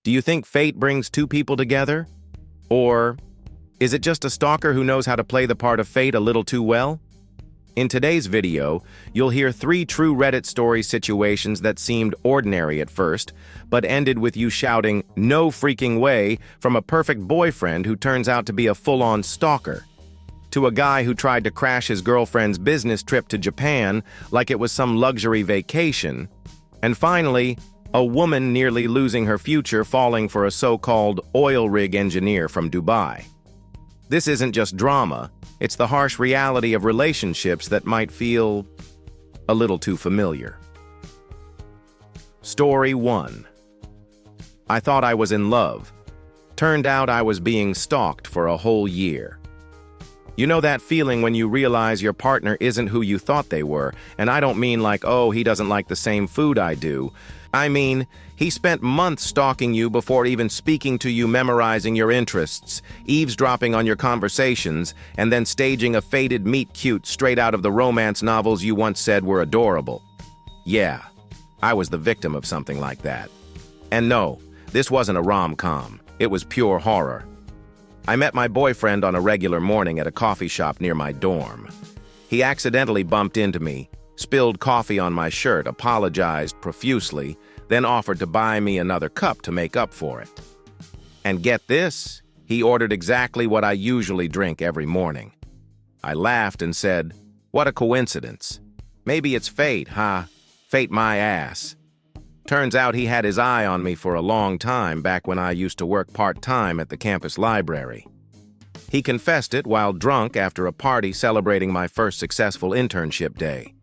Do you think fate brings two people together? Or is it just a stalker who knows how to play the part of fate a little too well? In today's video, you'll hear 3 true Reddit story situations that seemed ordinary at first, but ended with you shouting, "No freaking way," from a perfect boyfriend who turns out to be a full-on stalker, to a guy who tried to crash his girlfriend's business trip to Japan like it was some luxury vacation, and finally, a woman nearly losing her future falling for a so-called oil rig engineer from Dubai. This isn't just drama, it's the harsh reality of relationships that might feel a little too familiar. Story 1. I thought I was in love. Turned out I was being stalked for a whole year. You know that feeling when you realize your partner isn't who you thought they were, and I don't mean like, oh, he doesn't like the same food I do. I mean, he spent months stalking you before even speaking to you, memorizing your interests, eavesdropping on your conversations, and then staging a faded meet-cute straight out of the romance novels you once said were adorable. Yeah, I was the victim of something like that. And no, this wasn't a rom-com. It was pure horror. I met my boyfriend on a regular morning at a coffee shop near my dorm. He accidentally bumped into me, spilled coffee on my shirt, apologized profusely, then offered to buy me another cup to make up for it. And get this, he ordered exactly what I usually drink every morning. I laughed and said, "What a coincidence. Maybe it's fate, huh? Fate my ass." Turns out he had his eye on me for a long time back when I used to work part-time at the campus library. He confessed it while drunk after a party celebrating my first successful internship day.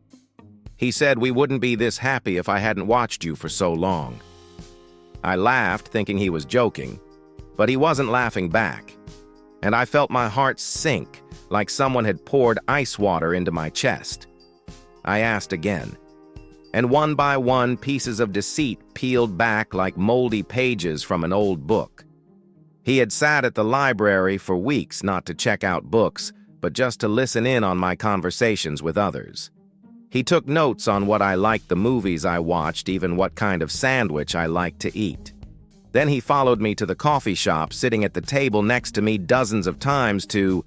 He said we wouldn't be this happy if I hadn't watched you for so long. I laughed, thinking he was joking, but he wasn't laughing back, and I felt my heart sink like someone had poured ice water into my chest. I asked again, and one by one pieces of deceit peeled back like moldy pages from an old book. He had sat at the library for weeks not to check out books, but just to listen in on my conversations with others. He took notes on what I liked, the movies I watched, even what kind of sandwich I liked to eat. Then he followed me to the coffee shop, sitting at the table next to me dozens of times to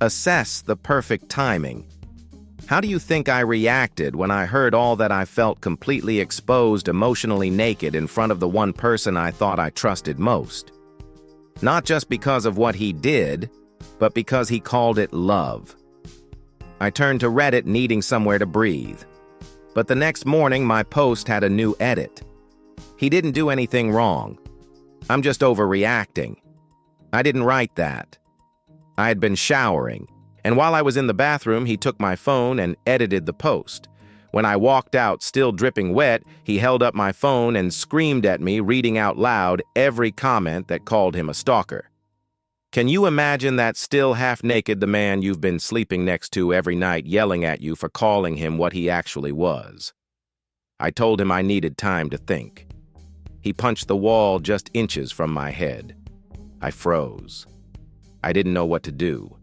assess the perfect timing. How do you think I reacted when I heard all that I felt, completely exposed, emotionally naked in front of the one person I thought I trusted most? Not just because of what he did, but because he called it love. I turned to Reddit needing somewhere to breathe. But the next morning, my post had a new edit. He didn't do anything wrong. I'm just overreacting. I didn't write that. I had been showering, and while I was in the bathroom, he took my phone and edited the post. When I walked out, still dripping wet, he held up my phone and screamed at me, reading out loud every comment that called him a stalker. Can you imagine that still half-naked the man you've been sleeping next to every night yelling at you for calling him what he actually was? I told him I needed time to think. He punched the wall just inches from my head. I froze. I didn't know what to do.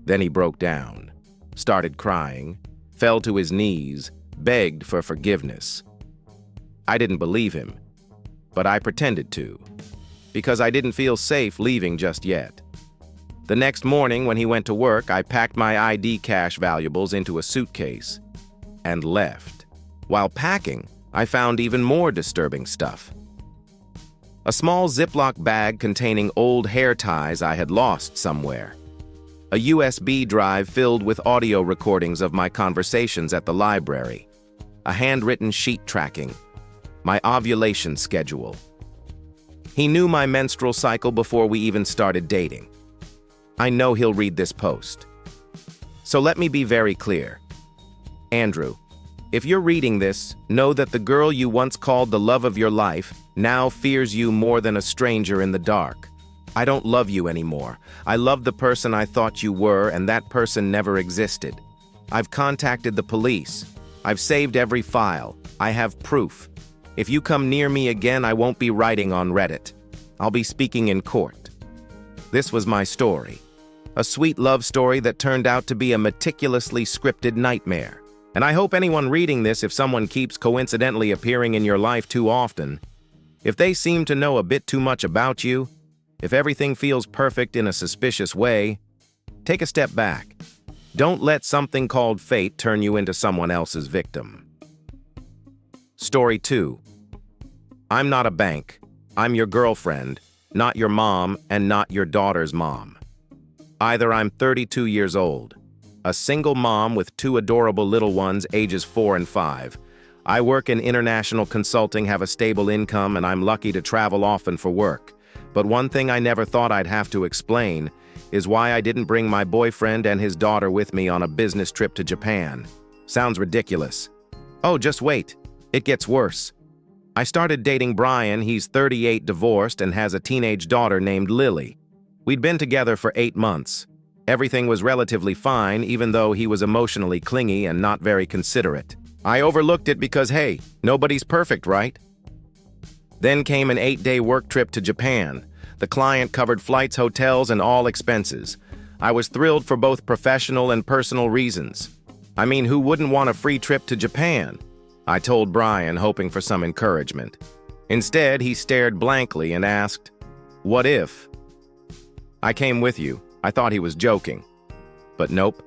Then he broke down, started crying, fell to his knees, begged for forgiveness. I didn't believe him, but I pretended to, because I didn't feel safe leaving just yet. The next morning when he went to work, I packed my ID cash valuables into a suitcase and left. While packing, I found even more disturbing stuff. A small Ziploc bag containing old hair ties I had lost somewhere. A USB drive filled with audio recordings of my conversations at the library. A handwritten sheet tracking. My ovulation schedule. He knew my menstrual cycle before we even started dating. I know he'll read this post. So let me be very clear. Andrew, if you're reading this, know that the girl you once called the love of your life now fears you more than a stranger in the dark. I don't love you anymore. I love the person I thought you were, and that person never existed. I've contacted the police. I've saved every file. I have proof. If you come near me again, I won't be writing on Reddit. I'll be speaking in court. This was my story. A sweet love story that turned out to be a meticulously scripted nightmare. And I hope anyone reading this, if someone keeps coincidentally appearing in your life too often, If they seem to know a bit too much about you, if everything feels perfect in a suspicious way, take a step back. Don't let something called fate turn you into someone else's victim. Story 2. I'm not a bank. I'm your girlfriend, not your mom and not your daughter's mom. Either I'm 32 years old, a single mom with 2 adorable little ones ages 4 and 5. I work in international consulting, have a stable income, and I'm lucky to travel often for work. But one thing I never thought I'd have to explain is why I didn't bring my boyfriend and his daughter with me on a business trip to Japan. Sounds ridiculous. Oh, just wait. It gets worse. I started dating Brian. He's 38, divorced, and has a teenage daughter named Lily. We'd been together for 8 months. Everything was relatively fine, even though he was emotionally clingy and not very considerate. I overlooked it because, hey, nobody's perfect, right? Then came an 8-day work trip to Japan. The client covered flights, hotels, and all expenses. I was thrilled for both professional and personal reasons. I mean, who wouldn't want a free trip to Japan? I told Brian, hoping for some encouragement. Instead, he stared blankly and asked, "What if?" I came with you. I thought he was joking. But nope.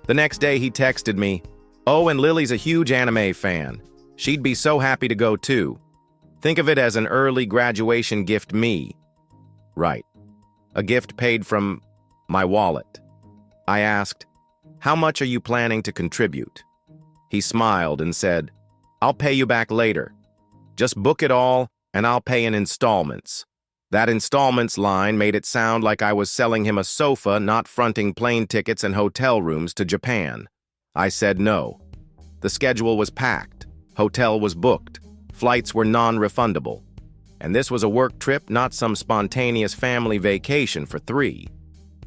The next day he texted me, "Oh, and Lily's a huge anime fan. She'd be so happy to go too. Think of it as an early graduation gift me." Right. A gift paid from my wallet. I asked, "How much are you planning to contribute?" He smiled and said, "I'll pay you back later. Just book it all and I'll pay in installments." That installments line made it sound like I was selling him a sofa, not fronting plane tickets and hotel rooms to Japan. I said no. The schedule was packed. Hotel was booked. Flights were non-refundable. And this was a work trip, not some spontaneous family vacation for 3.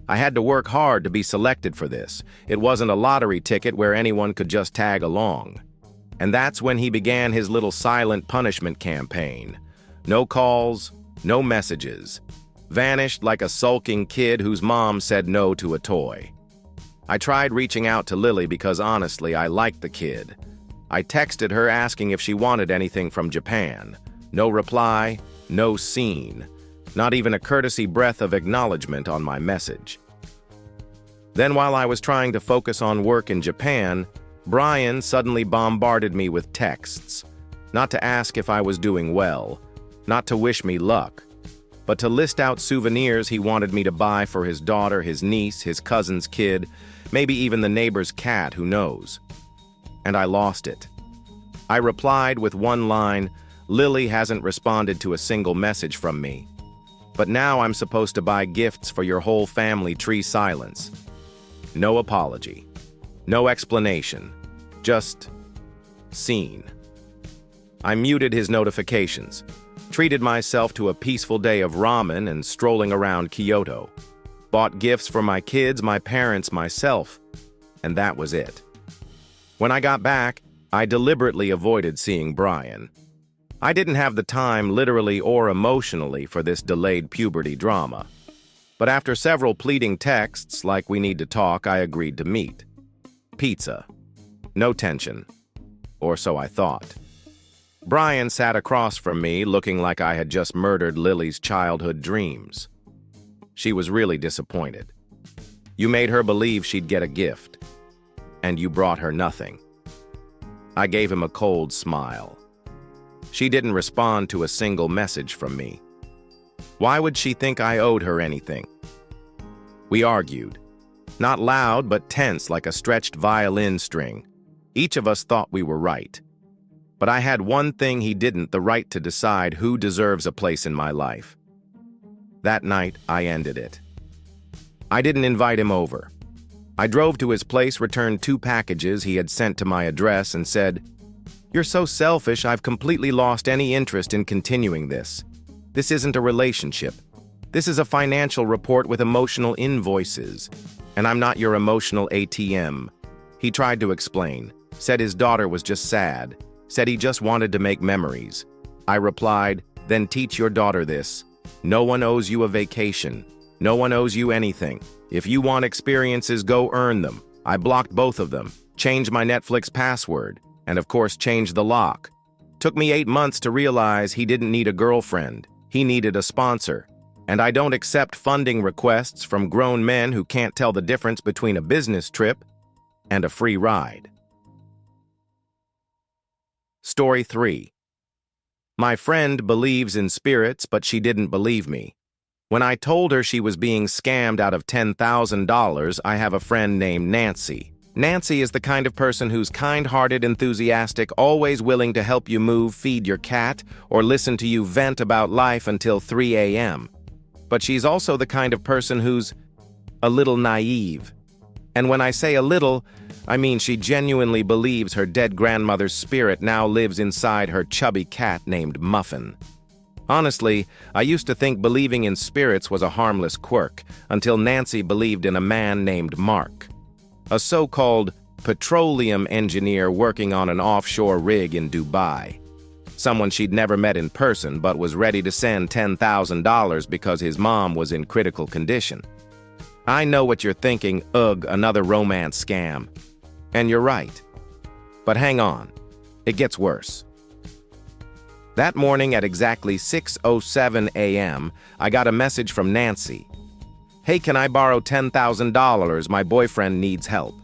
I had to work hard to be selected for this. It wasn't a lottery ticket where anyone could just tag along. And that's when he began his little silent punishment campaign. No calls, no messages. Vanished like a sulking kid whose mom said no to a toy. I tried reaching out to Lily because honestly, I liked the kid. I texted her asking if she wanted anything from Japan. No reply, no scene. Not even a courtesy breath of acknowledgement on my message. Then while I was trying to focus on work in Japan, Brian suddenly bombarded me with texts. Not to ask if I was doing well, not to wish me luck, but to list out souvenirs he wanted me to buy for his daughter, his niece, his cousin's kid, maybe even the neighbor's cat, who knows. And I lost it. I replied with one line, "Lily hasn't responded to a single message from me. But now I'm supposed to buy gifts for your whole family." Tree silence. No apology. No explanation. Just scene. I muted his notifications, treated myself to a peaceful day of ramen and strolling around Kyoto. Bought gifts for my kids, my parents, myself, and that was it. When I got back, I deliberately avoided seeing Brian. I didn't have the time, literally or emotionally, for this delayed puberty drama. But after several pleading texts, like "we need to talk," I agreed to meet. Pizza. No tension. Or so I thought. Brian sat across from me, looking like I had just murdered Lily's childhood dreams. She was really disappointed. You made her believe she'd get a gift, and you brought her nothing. I gave him a cold smile. She didn't respond to a single message from me. Why would she think I owed her anything? We argued. Not loud, but tense like a stretched violin string. Each of us thought we were right. But I had one thing he didn't: the right to decide who deserves a place in my life. That night, I ended it. I didn't invite him over. I drove to his place, returned 2 packages he had sent to my address, and said, "You're so selfish, I've completely lost any interest in continuing this. This isn't a relationship. This is a financial report with emotional invoices, and I'm not your emotional ATM." He tried to explain, said his daughter was just sad, said he just wanted to make memories. I replied, "Then teach your daughter this. No one owes you a vacation. No one owes you anything. If you want experiences, go earn them." I blocked both of them, changed my Netflix password, and of course changed the lock. Took me 8 months to realize he didn't need a girlfriend. He needed a sponsor. And I don't accept funding requests from grown men who can't tell the difference between a business trip and a free ride. Story 3. My friend believes in spirits, but she didn't believe me. When I told her she was being scammed out of $10,000, I have a friend named Nancy. Nancy is the kind of person who's kind-hearted, enthusiastic, always willing to help you move, feed your cat, or listen to you vent about life until 3 a.m. But she's also the kind of person who's a little naive. And when I say a little, I mean she genuinely believes her dead grandmother's spirit now lives inside her chubby cat named Muffin. Honestly, I used to think believing in spirits was a harmless quirk, until Nancy believed in a man named Mark, a so-called petroleum engineer working on an offshore rig in Dubai. Someone she'd never met in person but was ready to send $10,000 because his mom was in critical condition. I know what you're thinking, ugh, another romance scam. And you're right. But hang on, it gets worse. That morning at exactly 6:07 a.m., I got a message from Nancy. Hey, can I borrow $10,000? My boyfriend needs help.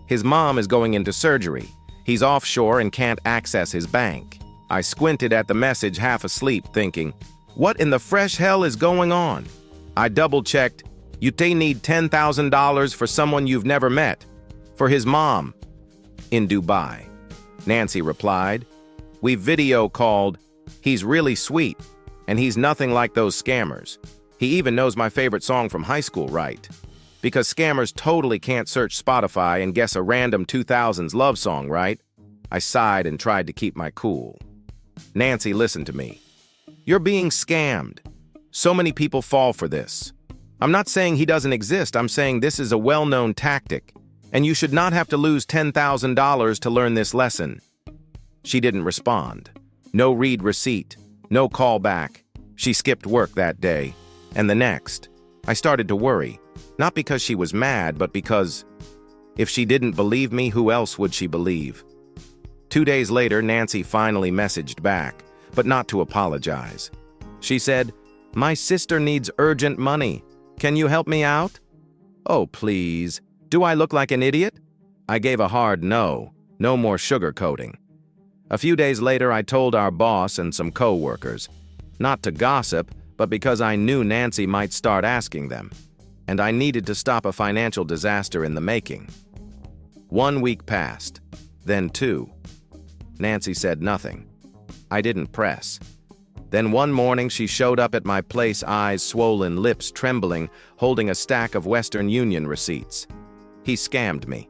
His mom is going into surgery. He's offshore and can't access his bank. I squinted at the message half asleep thinking, what in the fresh hell is going on? I double-checked, you need $10,000 for someone you've never met. For his mom. In Dubai. Nancy replied, we video called. He's really sweet, and he's nothing like those scammers. He even knows my favorite song from high school, right? Because scammers totally can't search Spotify and guess a random 2000s love song, right? I sighed and tried to keep my cool. Nancy, listen to me. You're being scammed. So many people fall for this. I'm not saying he doesn't exist. I'm saying this is a well-known tactic, and you should not have to lose $10,000 to learn this lesson. She didn't respond. No read receipt. No call back. She skipped work that day. And the next. I started to worry. Not because she was mad, but because if she didn't believe me, who else would she believe? 2 days later, Nancy finally messaged back, but not to apologize. She said, my sister needs urgent money. Can you help me out? Oh, please. Do I look like an idiot? I gave a hard no. No more sugarcoating. A few days later, I told our boss and some co-workers, not to gossip, but because I knew Nancy might start asking them, and I needed to stop a financial disaster in the making. 1 week passed, then 2. Nancy said nothing. I didn't press. Then one morning she showed up at my place, eyes swollen, lips trembling, holding a stack of Western Union receipts. He scammed me.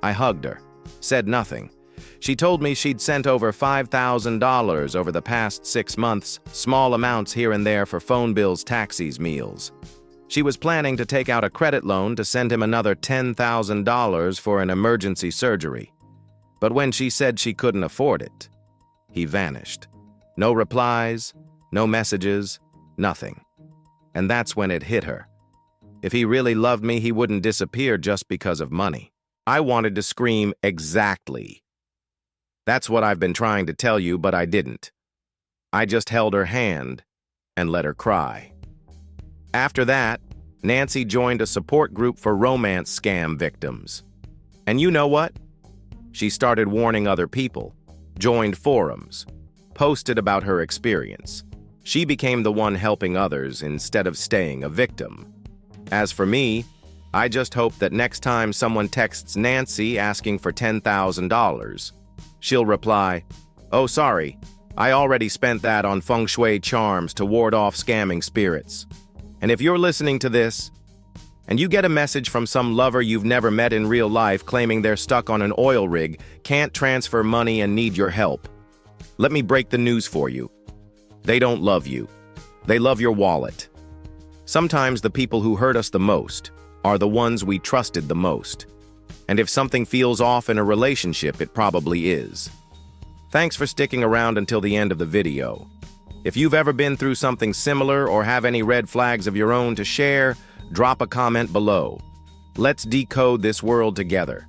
I hugged her, said nothing. She told me she'd sent over $5,000 over the past 6 months, small amounts here and there for phone bills, taxis, meals. She was planning to take out a credit loan to send him another $10,000 for an emergency surgery. But when she said she couldn't afford it, he vanished. No replies, no messages, nothing. And that's when it hit her. If he really loved me, he wouldn't disappear just because of money. I wanted to scream, exactly. That's what I've been trying to tell you, but I didn't. I just held her hand and let her cry. After that, Nancy joined a support group for romance scam victims. And you know what? She started warning other people, joined forums, posted about her experience. She became the one helping others instead of staying a victim. As for me, I just hope that next time someone texts Nancy asking for $10,000, she'll reply, oh, sorry, I already spent that on feng shui charms to ward off scamming spirits. And if you're listening to this, and you get a message from some lover you've never met in real life claiming they're stuck on an oil rig, can't transfer money and need your help, let me break the news for you. They don't love you. They love your wallet. Sometimes the people who hurt us the most are the ones we trusted the most. And if something feels off in a relationship, it probably is. Thanks for sticking around until the end of the video. If you've ever been through something similar or have any red flags of your own to share, drop a comment below. Let's decode this world together.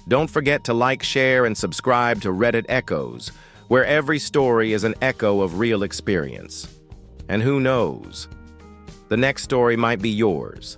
Don't forget to like, share, and subscribe to Reddit Echoes, where every story is an echo of real experience. And who knows? The next story might be yours.